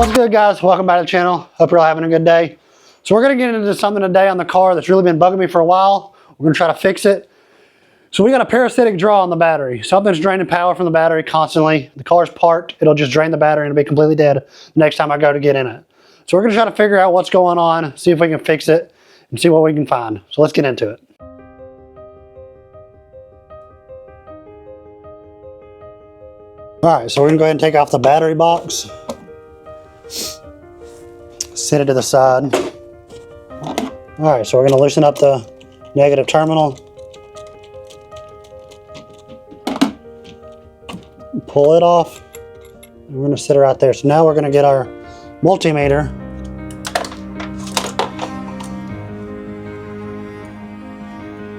What's good, guys? Welcome back to the channel. Hope you're all having a good day. So we're going to get into something today on the car that's really been bugging me for a while. We're going to try to fix it. So we got a parasitic draw on the battery. Something's draining power from the battery constantly. The car's parked. It'll just drain the battery and it'll be completely dead the next time I go to get in it. So we're going to try to figure out what's going on, see if we can fix it, and see what we can find. So let's get into it. All right, so we're going to go ahead and take off the battery box. Set it to the side. All right, so we're going to loosen up the negative terminal. Pull it off. And we're going to sit it right there. So now we're going to get our multimeter.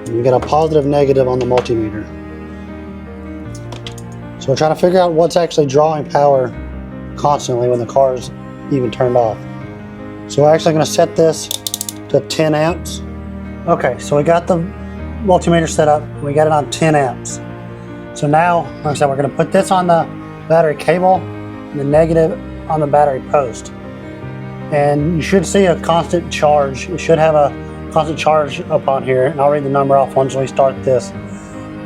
And we get a positive, negative on the multimeter. So we're trying to figure out what's actually drawing power constantly when the car is even turned off. So we're actually going to set this to 10 amps. Okay, so we got the multimeter set up. We got it on 10 amps. So now, like I said, we're going to put this on the battery cable and the negative on the battery post. And you should see a constant charge. It should have a constant charge up on here. And I'll read the number off once we start this.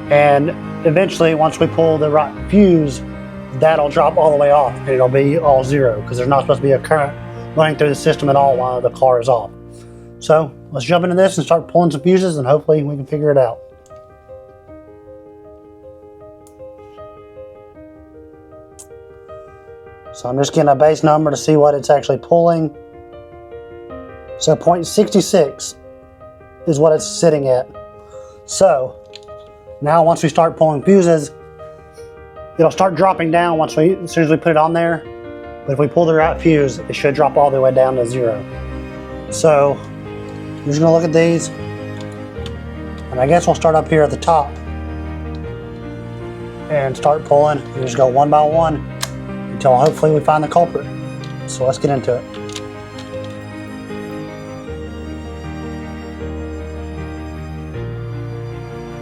And eventually, once we pull the right fuse, that'll drop all the way off and it'll be all zero because there's not supposed to be a current running through the system at all while the car is off. So let's jump into this and start pulling some fuses and hopefully we can figure it out. So I'm just getting a base number to see what it's actually pulling. So 0.66 is what it's sitting at. So now once we start pulling fuses, it'll start dropping down as soon as we put it on there. But if we pull the right fuse, it should drop all the way down to zero. So we're just gonna look at these. And I guess we'll start up here at the top and start pulling. We just go one by one until hopefully we find the culprit. So let's get into it.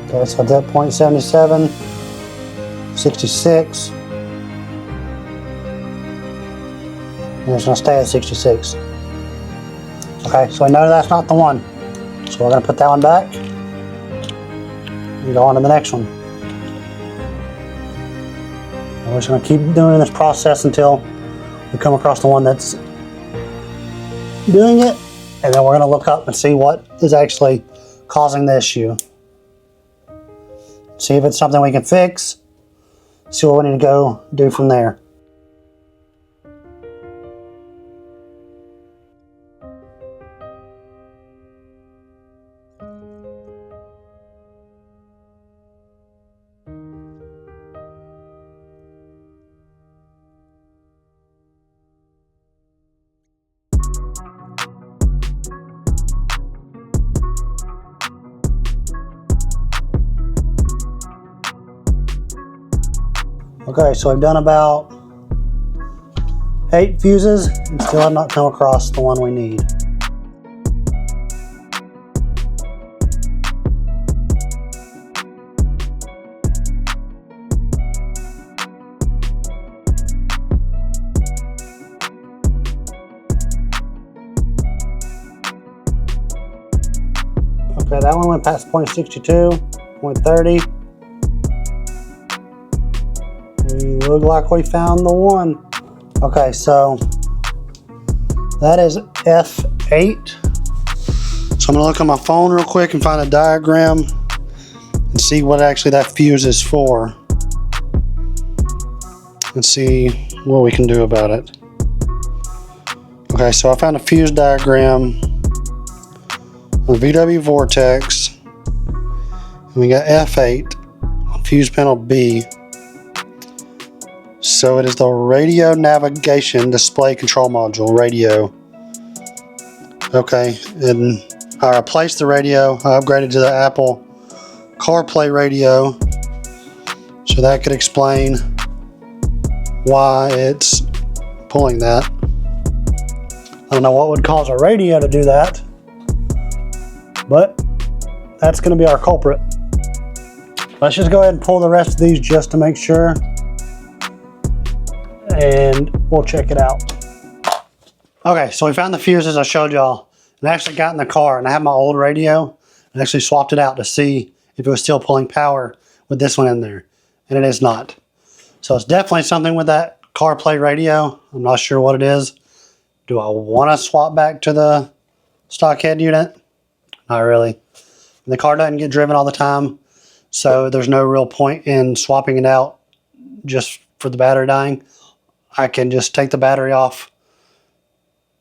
Okay, so at that 0.77, 66, and it's going to stay at 66. Okay, so I know that's not the one. So we're going to put that one back and go on to the next one. And we're just going to keep doing this process until we come across the one that's doing it, and then we're going to look up and see what is actually causing the issue. See if it's something we can fix, see what we need to go do from there. Okay, so I've done about 8 fuses and still have not come across the one we need. Okay, that one went past 0.62, 0.30. We look like we found the one. Okay, so that is F8. So I'm gonna look on my phone real quick and find a diagram and see what actually that fuse is for and see what we can do about it. Okay, so I found a fuse diagram on VW Vortex, and we got F8 on fuse panel B. So it is the radio navigation display control module, radio. Okay, and I replaced the radio. I upgraded to the Apple CarPlay radio. So that could explain why it's pulling that. I don't know what would cause a radio to do that, but that's going to be our culprit. Let's just go ahead and pull the rest of these just to make sure, and we'll check it out. Okay, so we found the fuses I showed y'all, and I actually got in the car, and I have my old radio, and actually swapped it out to see if it was still pulling power with this one in there, and it is not. So it's definitely something with that CarPlay radio. I'm not sure what it is. Do I want to swap back to the stock head unit? Not really. The car doesn't get driven all the time, so there's no real point in swapping it out just for the battery dying. I can just take the battery off,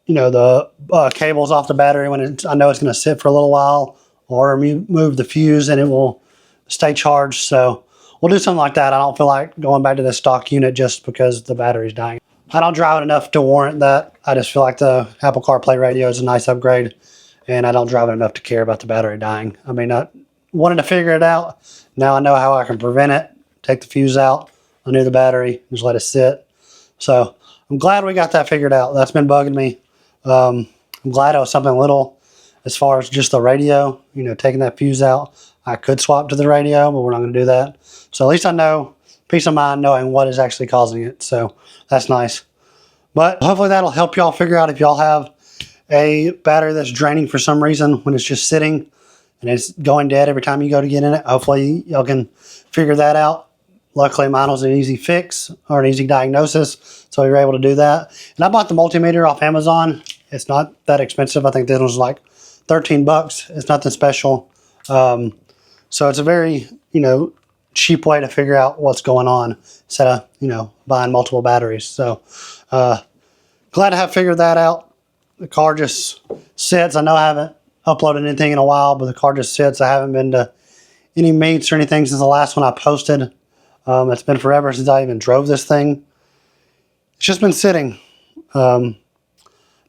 you know, the cables off the battery when I know it's going to sit for a little while, or move the fuse and it will stay charged. So we'll do something like that. I don't feel like going back to the stock unit just because the battery's dying. I don't drive it enough to warrant that. I just feel like the Apple CarPlay radio is a nice upgrade, and I don't drive it enough to care about the battery dying. I mean, I wanted to figure it out. Now I know how I can prevent it. Take the fuse out, undo the battery, just let it sit. So I'm glad we got that figured out. That's been bugging me. I'm glad it was something little as far as just the radio, you know, taking that fuse out. I could swap to the radio, but we're not going to do that. So at least I know, peace of mind knowing what is actually causing it. So that's nice. But hopefully that'll help y'all figure out if y'all have a battery that's draining for some reason when it's just sitting and it's going dead every time you go to get in it. Hopefully y'all can figure that out. Luckily mine was an easy fix or an easy diagnosis, so we were able to do that. And I bought the multimeter off Amazon. It's not that expensive. I think this was like 13 bucks. It's nothing special. So it's a very, you know, cheap way to figure out what's going on instead of, you know, buying multiple batteries. So glad to have figured that out. The car just sits. I know I haven't uploaded anything in a while, but the car just sits. I haven't been to any meets or anything since the last one I posted. It's been forever since I even drove this thing. It's just been sitting. Don't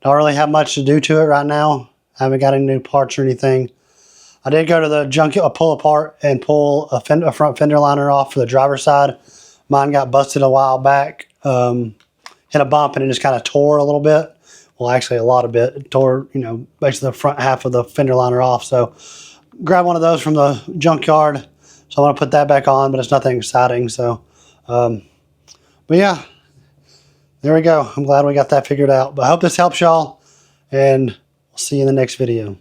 really have much to do to it right now. I haven't got any new parts or anything. I did go to the junkyard, pull apart and pull a front fender liner off for the driver's side. Mine got busted a while back. Hit a bump and it just kind of tore a little bit. Well, actually a lot of bit. It tore, you know, basically the front half of the fender liner off. So grab one of those from the junkyard. So I want to put that back on, but it's nothing exciting. So, but yeah, there we go. I'm glad we got that figured out. But I hope this helps y'all, and we'll see you in the next video.